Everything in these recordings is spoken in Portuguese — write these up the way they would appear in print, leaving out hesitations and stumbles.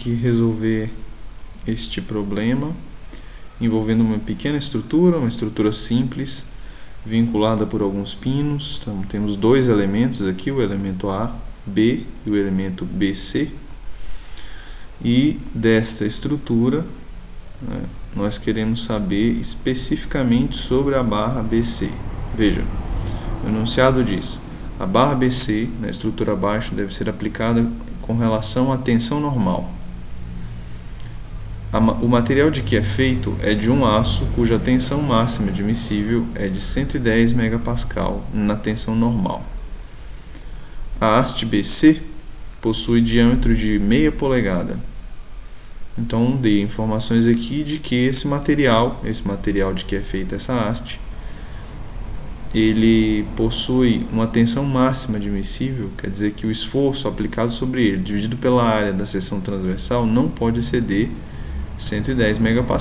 aqui resolver este problema envolvendo uma pequena estrutura, uma estrutura simples, vinculada por alguns pinos. Então, temos dois elementos aqui, o elemento A, B e o elemento BC. E desta estrutura, né, nós queremos saber especificamente sobre a barra BC. Veja, o enunciado diz: a barra BC, na estrutura abaixo, deve ser aplicada com relação à tensão normal. O material de que é feito é de um aço cuja tensão máxima admissível é de 110 MPa na tensão normal. A haste BC possui diâmetro de meia polegada. Então, dei informações aqui de que esse material de que é feita essa haste, ele possui uma tensão máxima admissível, quer dizer que o esforço aplicado sobre ele, dividido pela área da seção transversal, não pode exceder 110 MPa.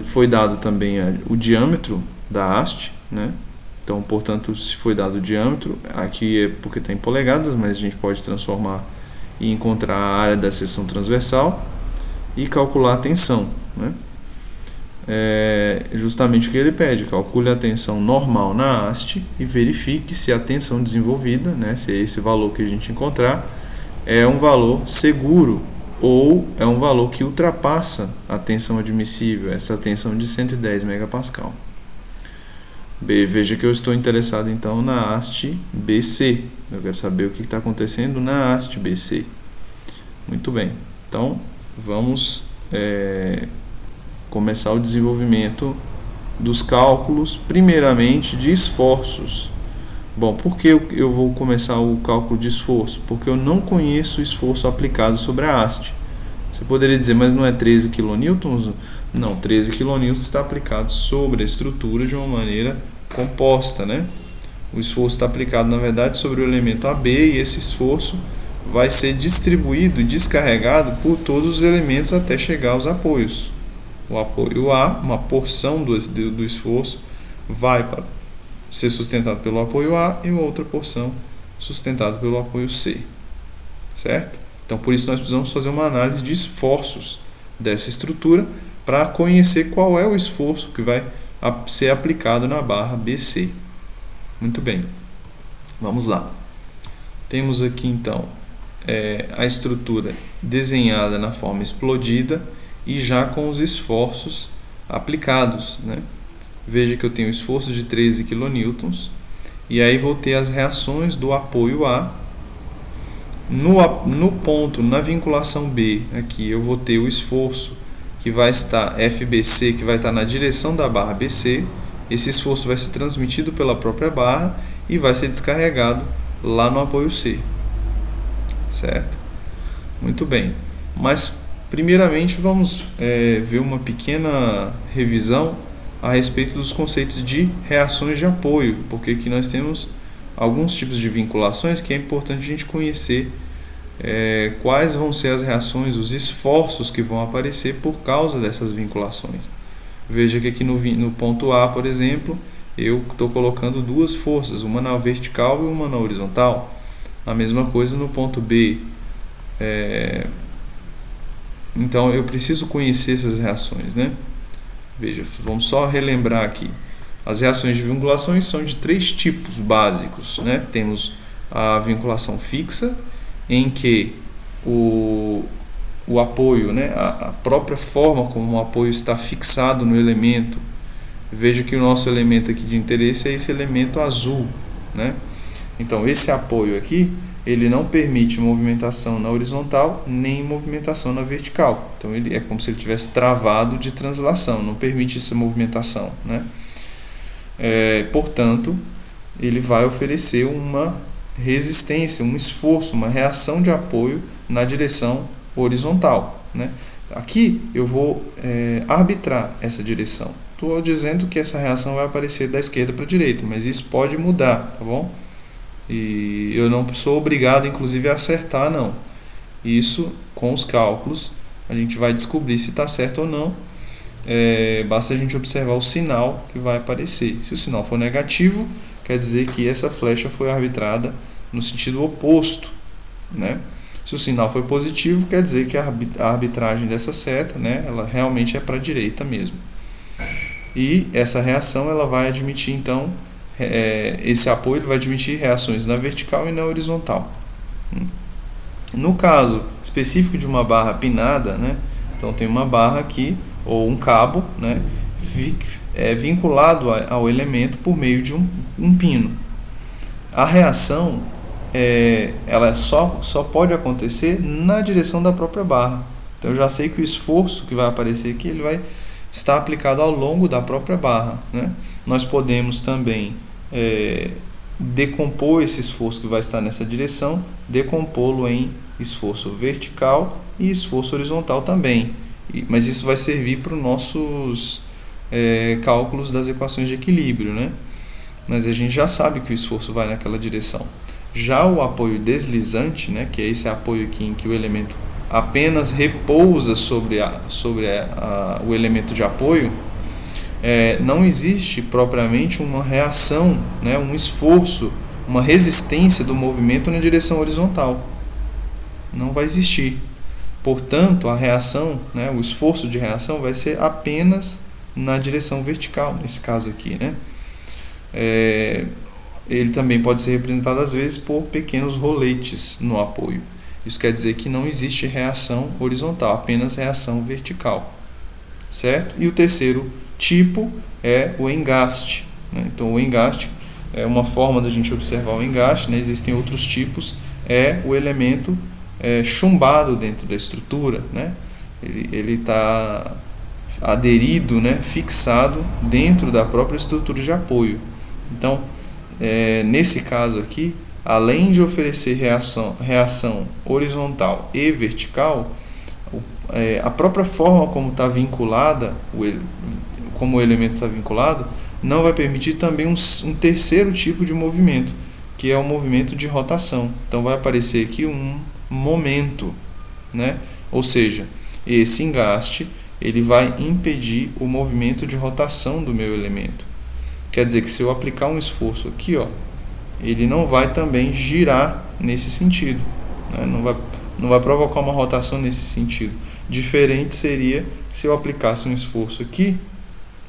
Foi dado também o diâmetro da haste, né? Então, portanto, se foi dado o diâmetro, aqui é porque está em polegadas, mas a gente pode transformar e encontrar a área da seção transversal e calcular a tensão, né? Justamente o que ele pede: calcule a tensão normal na haste e verifique se a tensão desenvolvida, né, se esse valor que a gente encontrar é um valor seguro ou é um valor que ultrapassa a tensão admissível, essa tensão de 110 MPa. Veja que eu estou interessado então na haste BC. Eu quero saber o que está acontecendo na haste BC. Muito bem, então vamos começar o desenvolvimento dos cálculos, primeiramente de esforços. Bom, por que eu vou começar o cálculo de esforço? Porque eu não conheço o esforço aplicado sobre a haste. Você poderia dizer, mas não é 13 kN? Não, 13 kN está aplicado sobre a estrutura de uma maneira composta, né? O esforço está aplicado, na verdade, sobre o elemento AB, e esse esforço vai ser distribuído e descarregado por todos os elementos até chegar aos apoios. O apoio A, uma porção do esforço, vai ser sustentado pelo apoio A e uma outra porção sustentada pelo apoio C. Certo? Então, por isso nós precisamos fazer uma análise de esforços dessa estrutura para conhecer qual é o esforço que vai ser aplicado na barra BC. Muito bem. Vamos lá. Temos aqui, então, a estrutura desenhada na forma explodida e já com os esforços aplicados, né? Veja que eu tenho esforço de 13 kN, e aí vou ter as reações do apoio A. No ponto, na vinculação B, aqui eu vou ter o esforço que vai estar FBC, que vai estar na direção da barra BC. Esse esforço vai ser transmitido pela própria barra e vai ser descarregado lá no apoio C. Certo? Muito bem. Mas, primeiramente, vamos ver uma pequena revisão a respeito dos conceitos de reações de apoio, porque aqui nós temos alguns tipos de vinculações que é importante a gente conhecer quais vão ser as reações, os esforços que vão aparecer por causa dessas vinculações. Veja que aqui no ponto A, por exemplo, eu estou colocando duas forças, uma na vertical e uma na horizontal. A mesma coisa no ponto B. Então eu preciso conhecer essas reações, né? Veja, vamos só relembrar aqui. As reações de vinculação são de três tipos básicos, né? Temos a vinculação fixa, em que o apoio, né? A própria forma como o apoio está fixado no elemento. Veja que o nosso elemento aqui de interesse é esse elemento azul, né? Então, esse apoio aqui, ele não permite movimentação na horizontal nem movimentação na vertical. Então, ele é como se ele tivesse travado de translação, não permite essa movimentação, né? Portanto, ele vai oferecer uma resistência, um esforço, uma reação de apoio na direção horizontal, né? Aqui eu vou arbitrar essa direção. Estou dizendo que essa reação vai aparecer da esquerda para a direita, mas isso pode mudar, tá bom? E eu não sou obrigado, inclusive, a acertar, não. Isso, com os cálculos, a gente vai descobrir se está certo ou não. Basta a gente observar o sinal que vai aparecer. Se o sinal for negativo, quer dizer que essa flecha foi arbitrada no sentido oposto né? Se o sinal for positivo, quer dizer que a arbitragem dessa seta, né, ela realmente é para a direita mesmo. E essa reação ela vai admitir, então, esse apoio vai admitir reações na vertical e na horizontal. No caso específico de uma barra pinada, né, então tem uma barra aqui, ou um cabo, né, vinculado ao elemento por meio de um pino. A reação ela só pode acontecer na direção da própria barra. Então eu já sei que o esforço que vai aparecer aqui ele vai estar aplicado ao longo da própria barra, né? Nós podemos também decompor esse esforço que vai estar nessa direção, decompô-lo em esforço vertical e esforço horizontal também. Mas isso vai servir para os nossos cálculos das equações de equilíbrio, né? Mas a gente já sabe que o esforço vai naquela direção. Já o apoio deslizante, né, que é esse apoio aqui em que o elemento apenas repousa sobre o elemento de apoio, não existe propriamente uma reação, né, um esforço, uma resistência do movimento na direção horizontal. Não vai existir. Portanto, a reação, né, o esforço de reação vai ser apenas na direção vertical, nesse caso aqui, né? Ele também pode ser representado às vezes por pequenos roletes no apoio. Isso quer dizer que não existe reação horizontal, apenas reação vertical, certo? E o terceiro tipo é o engaste, né? Então o engaste é uma forma da gente observar o engaste, né? Existem outros tipos, é o elemento chumbado dentro da estrutura, né? Ele está aderido, né? Fixado dentro da própria estrutura de apoio. Então, nesse caso aqui, além de oferecer reação horizontal e vertical, a própria forma como está vinculada, como o elemento está vinculado, não vai permitir também um terceiro tipo de movimento, que é o movimento de rotação. Então vai aparecer aqui um momento, né? Ou seja, esse engaste ele vai impedir o movimento de rotação do meu elemento. Quer dizer que se eu aplicar um esforço aqui, ó, ele não vai também girar nesse sentido, né? Não vai provocar uma rotação nesse sentido. Diferente seria se eu aplicasse um esforço aqui,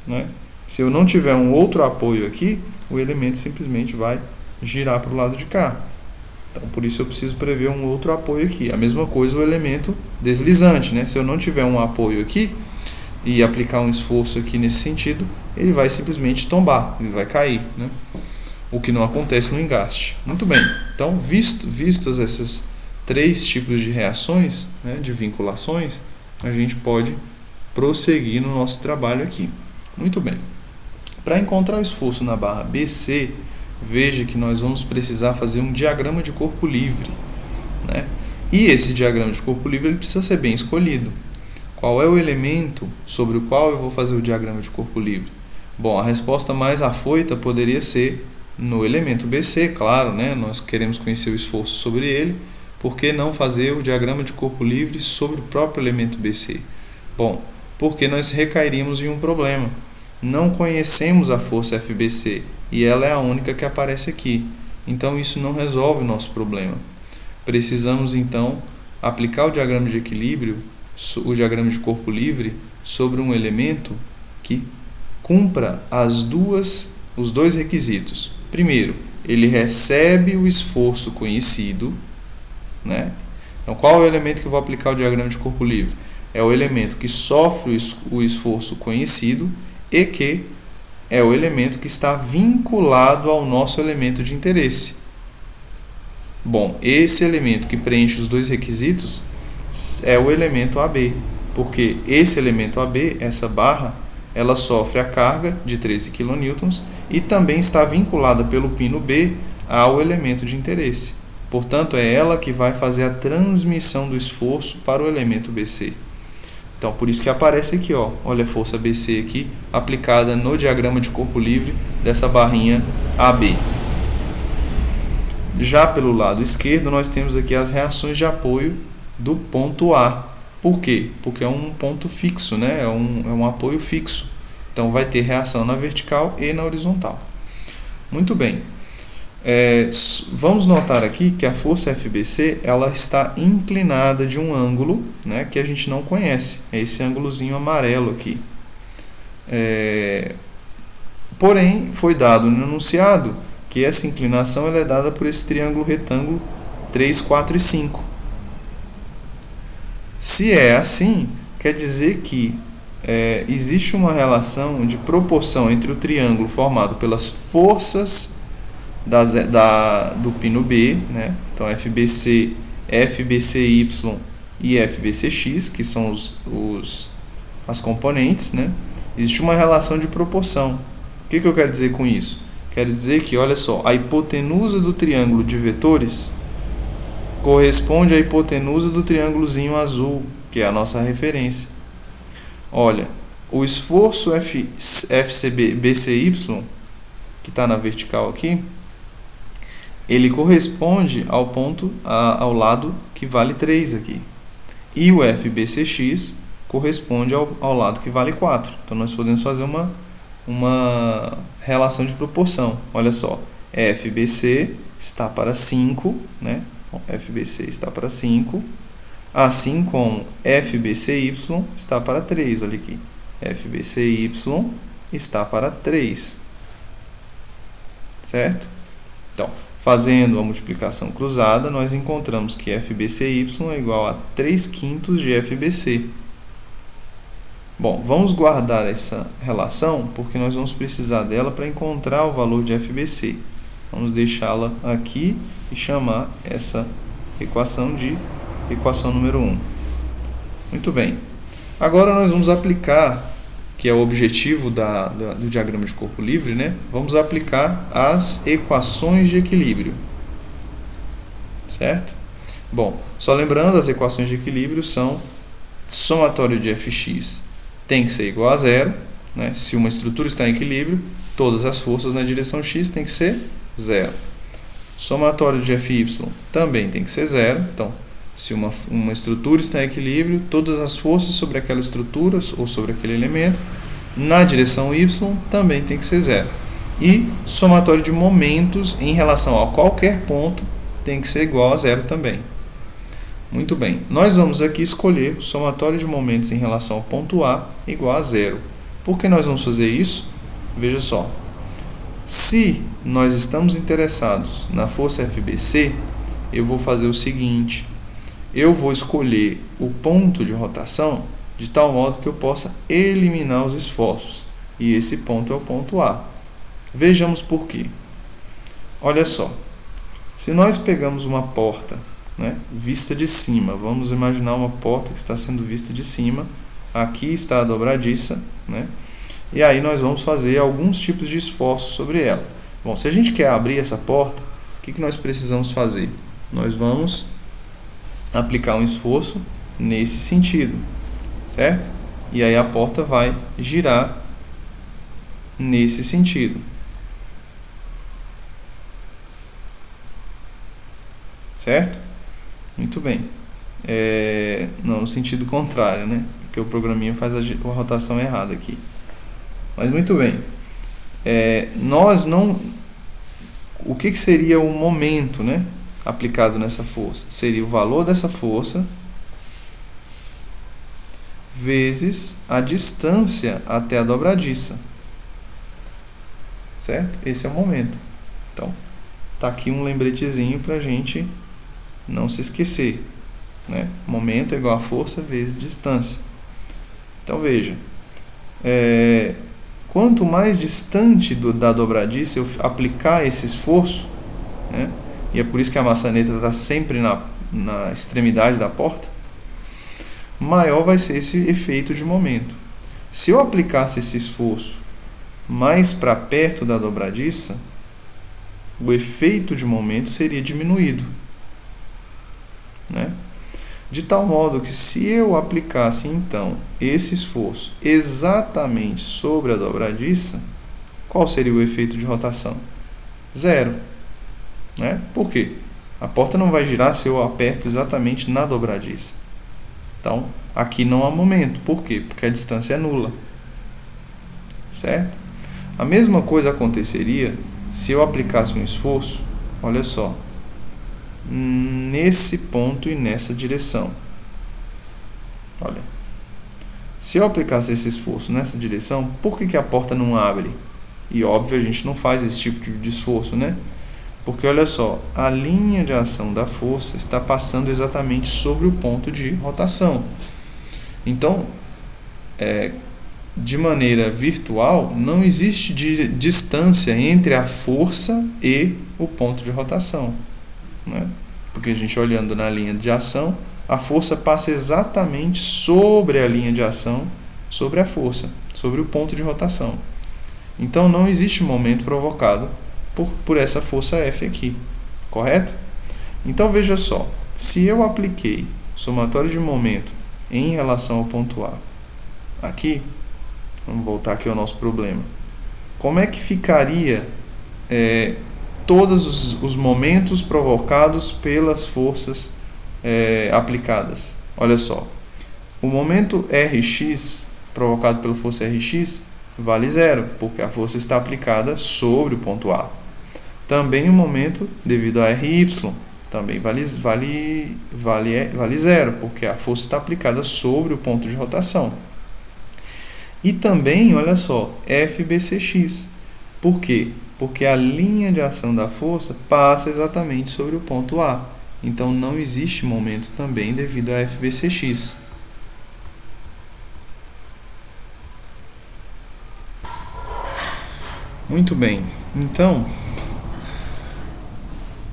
né? Se eu não tiver um outro apoio aqui, o elemento simplesmente vai girar para o lado de cá. Então, por isso eu preciso prever um outro apoio aqui. A mesma coisa o elemento deslizante, né? Se eu não tiver um apoio aqui e aplicar um esforço aqui nesse sentido, ele vai simplesmente tombar, ele vai cair, né? O que não acontece no engaste. Muito bem, então vistos esses três tipos de reações, né, de vinculações, a gente pode prosseguir no nosso trabalho aqui. Muito bem, para encontrar o esforço na barra BC, veja que nós vamos precisar fazer um diagrama de corpo livre, né? E esse diagrama de corpo livre ele precisa ser bem escolhido. Qual é o elemento sobre o qual eu vou fazer o diagrama de corpo livre? Bom, a resposta mais afoita poderia ser no elemento BC, claro, né? Nós queremos conhecer o esforço sobre ele, por que não fazer o diagrama de corpo livre sobre o próprio elemento BC? Bom, porque nós recairíamos em um problema. Não conhecemos a força FBC e ela é a única que aparece aqui. Então isso não resolve o nosso problema. Precisamos então aplicar o diagrama de equilíbrio, o diagrama de corpo livre, sobre um elemento que cumpra os dois requisitos. Primeiro, ele recebe o esforço conhecido, né? Então, qual é o elemento que eu vou aplicar o diagrama de corpo livre? É o elemento que sofre o esforço conhecido e que é o elemento que está vinculado ao nosso elemento de interesse. Bom, esse elemento que preenche os dois requisitos é o elemento AB, porque esse elemento AB, essa barra, ela sofre a carga de 13 kN e também está vinculada pelo pino B ao elemento de interesse. Portanto, é ela que vai fazer a transmissão do esforço para o elemento BC. Então, por isso que aparece aqui, ó, olha a força BC aqui, aplicada no diagrama de corpo livre dessa barrinha AB. Já pelo lado esquerdo, nós temos aqui as reações de apoio do ponto A. Por quê? Porque é um ponto fixo, né? É um apoio fixo. Então, vai ter reação na vertical e na horizontal. Muito bem. Vamos notar aqui que a força FBC ela está inclinada de um ângulo, né, que a gente não conhece, é esse ângulozinho amarelo aqui. Porém, foi dado no enunciado que essa inclinação ela é dada por esse triângulo retângulo 3, 4 e 5. Se é assim, quer dizer que existe uma relação de proporção entre o triângulo formado pelas forças do pino B, né? Então FBC, FBCY e FBCX, que são as componentes, né? Existe uma relação de proporção. O que eu quero dizer com isso? Quero dizer que, olha só, a hipotenusa do triângulo de vetores corresponde à hipotenusa do triângulozinho azul, que é a nossa referência. Olha, o esforço FCBCY, que está na vertical aqui, ele corresponde ao lado que vale 3 aqui. E o FBCX corresponde ao lado que vale 4. Então, nós podemos fazer uma relação de proporção. Olha só, FBC está para 5, né? FBC está para 5, assim como FBCY está para 3. Olha aqui, FBCY está para 3. Certo? Então, fazendo a multiplicação cruzada, nós encontramos que FBCY é igual a 3/5 de FBC. Bom, vamos guardar essa relação, porque nós vamos precisar dela para encontrar o valor de FBC. Vamos deixá-la aqui e chamar essa equação de equação número 1. Muito bem. Agora nós vamos aplicar, que é o objetivo do diagrama de corpo livre, né? Vamos aplicar as equações de equilíbrio. Certo? Bom, só lembrando, as equações de equilíbrio são somatório de Fx tem que ser igual a zero, né? Se uma estrutura está em equilíbrio, todas as forças na direção x tem que ser zero. Somatório de Fy também tem que ser zero. Então, se uma estrutura está em equilíbrio, todas as forças sobre aquela estrutura ou sobre aquele elemento na direção y também tem que ser zero. E somatório de momentos em relação a qualquer ponto tem que ser igual a zero também. Muito bem, nós vamos aqui escolher o somatório de momentos em relação ao ponto A igual a zero. Por que nós vamos fazer isso? Veja só, se nós estamos interessados na força FBC, eu vou fazer o seguinte, eu vou escolher o ponto de rotação de tal modo que eu possa eliminar os esforços, e esse ponto é o ponto A. Vejamos por quê. Olha só, se nós pegamos uma porta, né, vista de cima, vamos imaginar uma porta que está sendo vista de cima, aqui está a dobradiça, né, e aí nós vamos fazer alguns tipos de esforços sobre ela. Bom, se a gente quer abrir essa porta, o que nós precisamos fazer? Nós vamos aplicar um esforço nesse sentido, certo? E aí a porta vai girar nesse sentido. Certo? Muito bem. Não, no sentido contrário, né? Porque o programinha faz a rotação errada aqui. Mas muito bem. O que seria o momento, né, aplicado nessa força? Seria o valor dessa força vezes a distância até a dobradiça. Certo? Esse é o momento. Então, tá aqui um lembretezinho para a gente não se esquecer, né? Momento é igual a força vezes distância. Então veja, quanto mais distante da dobradiça eu aplicar esse esforço, né? E é por isso que a maçaneta está sempre na extremidade da porta, maior vai ser esse efeito de momento. Se eu aplicasse esse esforço mais para perto da dobradiça, o efeito de momento seria diminuído, né? De tal modo que se eu aplicasse então esse esforço exatamente sobre a dobradiça, qual seria o efeito de rotação? Zero, né? Por quê? A porta não vai girar se eu aperto exatamente na dobradiça. Então, aqui não há momento. Por quê? Porque a distância é nula, certo? A mesma coisa aconteceria se eu aplicasse um esforço olha só, nesse ponto e nessa direção. Olha, se eu aplicasse esse esforço nessa direção, por que a porta não abre? E óbvio, a gente não faz esse tipo de esforço, né? Porque olha só, a linha de ação da força está passando exatamente sobre o ponto de rotação. Então, de maneira virtual, não existe distância entre a força e o ponto de rotação, né? Porque a gente olhando na linha de ação, a força passa exatamente sobre a linha de ação, sobre a força, sobre o ponto de rotação. Então não existe momento provocado por essa força F aqui, correto? Então veja só, se eu apliquei somatório de momento em relação ao ponto A aqui, vamos voltar aqui ao nosso problema, como é que ficaria todos os momentos provocados pelas forças aplicadas? Olha só, o momento Rx provocado pela força Rx vale zero, porque a força está aplicada sobre o ponto A. Também o momento devido a Ry também vale zero, porque a força está aplicada sobre o ponto de rotação. E também, olha só, FBCx. Por quê? Porque a linha de ação da força passa exatamente sobre o ponto A. Então não existe momento também devido a FBCx. Muito bem. Então,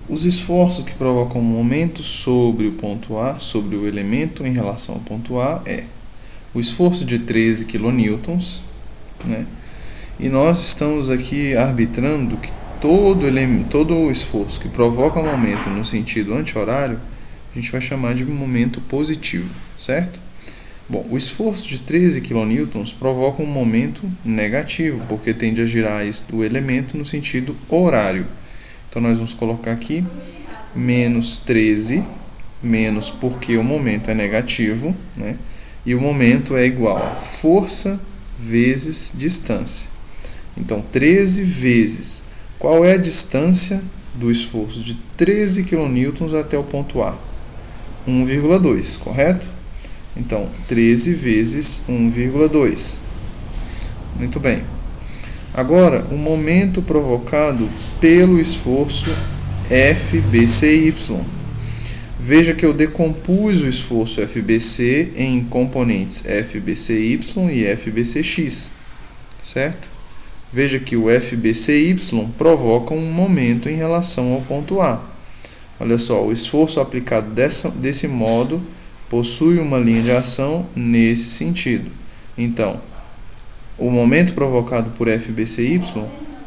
os esforços que provocam momento sobre o ponto A, sobre o elemento em relação ao ponto A, o esforço de 13 kN, né? E nós estamos aqui arbitrando que todo esforço que provoca momento no sentido anti-horário, a gente vai chamar de momento positivo, certo? Bom, o esforço de 13 kN provoca um momento negativo, porque tende a girar o elemento no sentido horário. Então nós vamos colocar aqui menos 13, menos porque o momento é negativo, né? E o momento é igual a força vezes distância. Então 13 vezes, qual é a distância do esforço de 13 kN até o ponto A? 1,2, correto? Então, 13 vezes 1,2. Muito bem. Agora, o momento provocado pelo esforço FBCY. Veja que eu decompus o esforço FBC em componentes FBCY e FBCX, certo? Veja que o FBCY provoca um momento em relação ao ponto A. Olha só, o esforço aplicado desse modo possui uma linha de ação nesse sentido. Então, o momento provocado por FBCY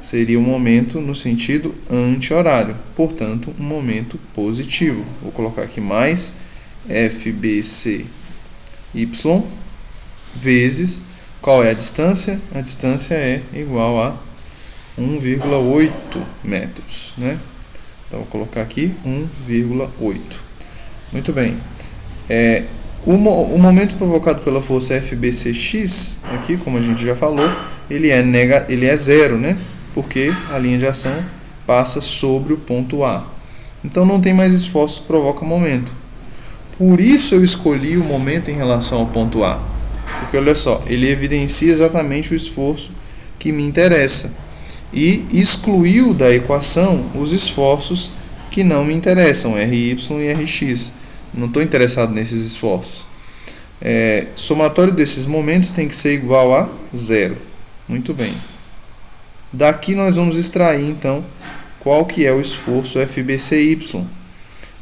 seria um momento no sentido anti-horário, portanto, um momento positivo. Vou colocar aqui mais FBCY vezes, qual é a distância? A distância é igual a 1,8 metros, né? Então, vou colocar aqui 1,8. Muito bem. O momento provocado pela força FBCX, aqui, como a gente já falou, ele é zero, né? Porque a linha de ação passa sobre o ponto A. Então não tem mais esforço que provoca momento. Por isso eu escolhi o momento em relação ao ponto A. Porque olha só, ele evidencia exatamente o esforço que me interessa. E excluiu da equação os esforços que não me interessam, Ry e Rx. Não estou interessado nesses esforços. Somatório desses momentos tem que ser igual a zero. Muito bem. Daqui nós vamos extrair, então, qual que é o esforço FBCY.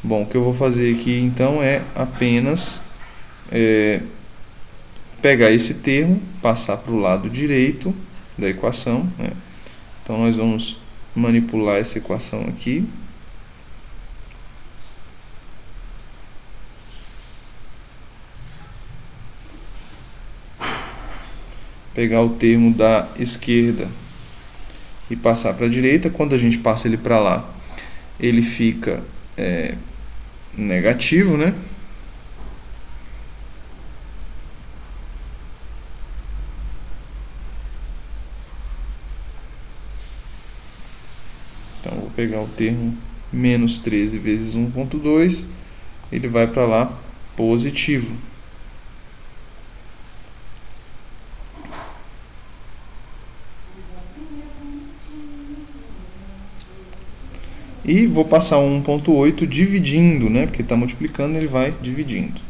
Bom, o que eu vou fazer aqui, então, é apenas pegar esse termo, passar para o lado direito da equação, né? Então, nós vamos manipular essa equação aqui. Pegar o termo da esquerda e passar para a direita. Quando a gente passa ele para lá, ele fica negativo, né? Então, vou pegar o termo menos 13 vezes 1,2, ele vai para lá positivo. E vou passar o 1,8 dividindo, né? Porque está multiplicando, ele vai dividindo.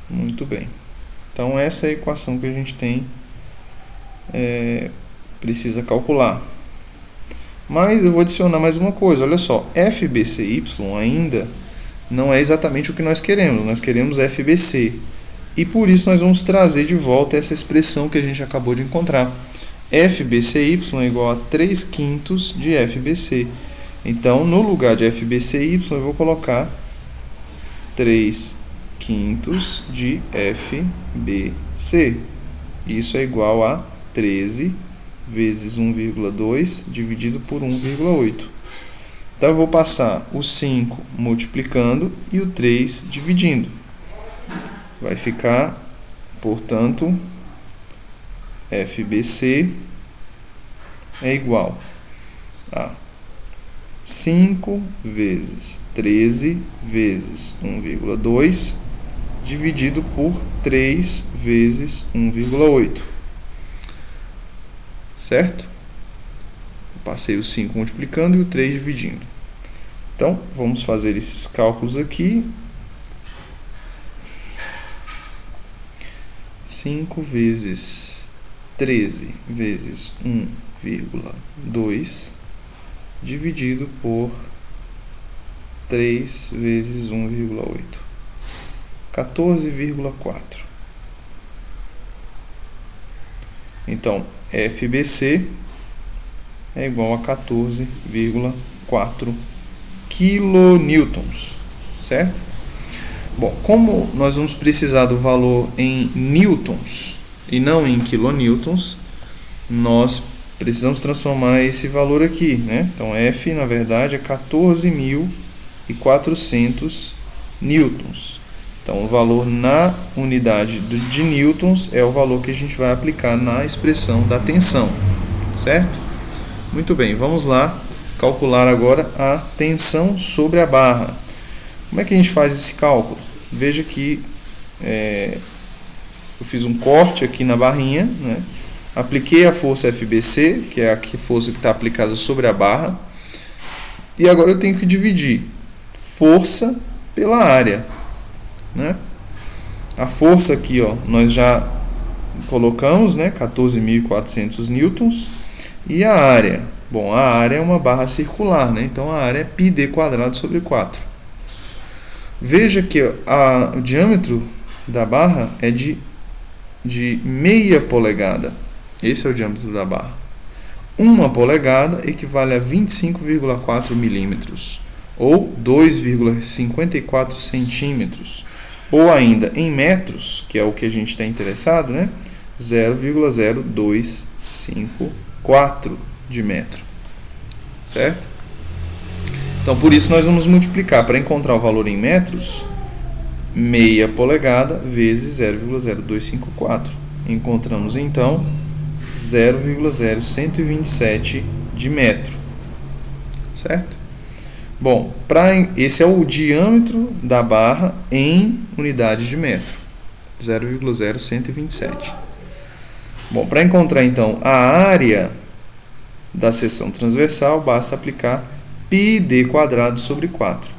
Muito bem. Então, essa é a equação que a gente tem, precisa calcular. Mas eu vou adicionar mais uma coisa. Olha só, FBCY ainda não é exatamente o que nós queremos. Nós queremos FBC. E por isso nós vamos trazer de volta essa expressão que a gente acabou de encontrar. FBCY é igual a 3/5 de FBC. Então, no lugar de FBCY, eu vou colocar 3/5 de FBC. Isso é igual a 13 vezes 1,2 dividido por 1,8. Então, eu vou passar o 5 multiplicando e o 3 dividindo. Vai ficar, portanto, FBC é igual a 5 vezes 13 vezes 1,2 dividido por 3 vezes 1,8. Certo? Passei o 5 multiplicando e o 3 dividindo. Então, vamos fazer esses cálculos aqui. 5 vezes 13 vezes 1,2 dividido por 3 vezes 1,8. 14,4. Então, FBC é igual a 14,4 kilonewtons, certo? Bom, como nós vamos precisar do valor em newtons e não em kilonewtons, nós precisamos transformar esse valor aqui, né? Então, F, na verdade, é 14.400 newtons. Então, o valor na unidade de newtons é o valor que a gente vai aplicar na expressão da tensão, certo? Muito bem, vamos lá calcular agora a tensão sobre a barra. Como é que a gente faz esse cálculo? Veja que eu fiz um corte aqui na barrinha, né? Apliquei a força FBC, que é a força que está aplicada sobre a barra, e agora eu tenho que dividir força pela área, né? A força aqui, ó, nós já colocamos, né, 14.400 newtons, e a área, bom, a área é uma barra circular, né? Então a área é πd² sobre 4. Veja que o diâmetro da barra é de meia polegada. Esse é o diâmetro da barra. 1 polegada equivale a 25,4 milímetros, ou 2,54 centímetros, ou ainda em metros, que é o que a gente está interessado, né? 0,0254 de metro, certo? Então, por isso nós vamos multiplicar, para encontrar o valor em metros, meia polegada vezes 0,0254. Encontramos, então, 0,0127 de metro, certo? Bom, esse é o diâmetro da barra em unidades de metro, 0,0127. Bom, para encontrar, então, a área da seção transversal, basta aplicar πd² sobre 4.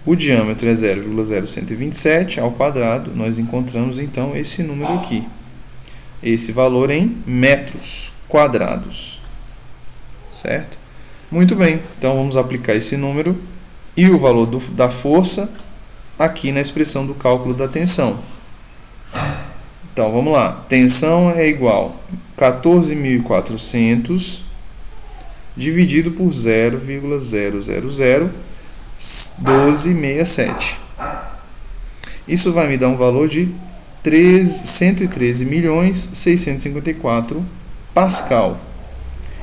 O diâmetro é 0,0127 ao quadrado, nós encontramos então esse número aqui. Esse valor em metros quadrados. Certo? Muito bem, então vamos aplicar esse número e o valor da força aqui na expressão do cálculo da tensão. Então vamos lá, tensão é igual a 14.400 dividido por 0,0001267. Isso vai me dar um valor de 113.654 Pascal.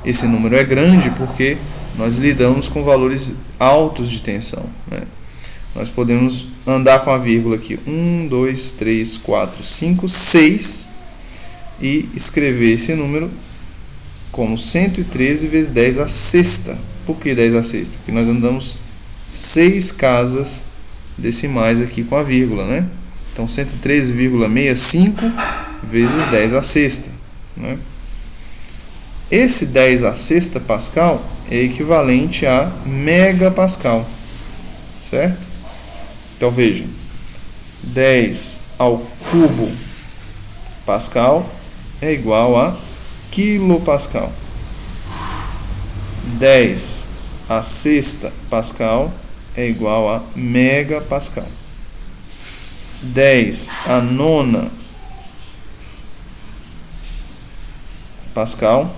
Esse número é grande porque nós lidamos com valores altos de tensão, né? nós podemos andar com a vírgula aqui 1, 2, 3, 4, 5, 6 e escrever esse número como 113 vezes 10 à sexta. Por que 10 à sexta? Porque nós andamos 6 casas decimais aqui com a vírgula, né? Então 113,65 vezes 10 à sexta, né? Esse 10 à sexta pascal é equivalente a megapascal, certo? Então veja, 10 ao cubo pascal é igual a quilopascal. 10 à sexta pascal é igual a megapascal. 10 à nona pascal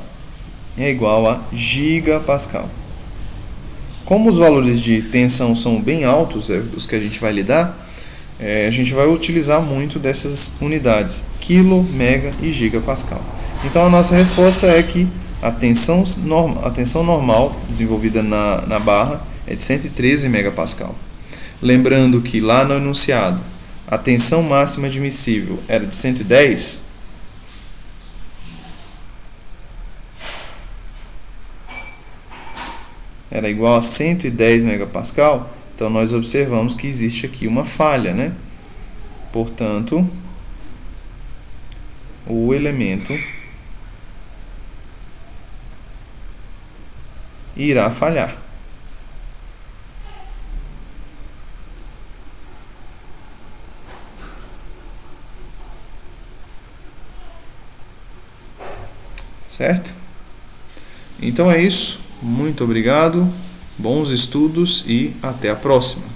é igual a gigapascal. Como os valores de tensão são bem altos, os que a gente vai lidar, a gente vai utilizar muito dessas unidades, quilo, mega e gigapascal. Então a nossa resposta é que a tensão normal desenvolvida na barra é de 113 megapascal. Lembrando que lá no enunciado a tensão máxima admissível era de 110, era igual a 110 megapascal, então nós observamos que existe aqui uma falha, né? Portanto, o elemento irá falhar. Certo? Então é isso. Muito obrigado, bons estudos e até a próxima.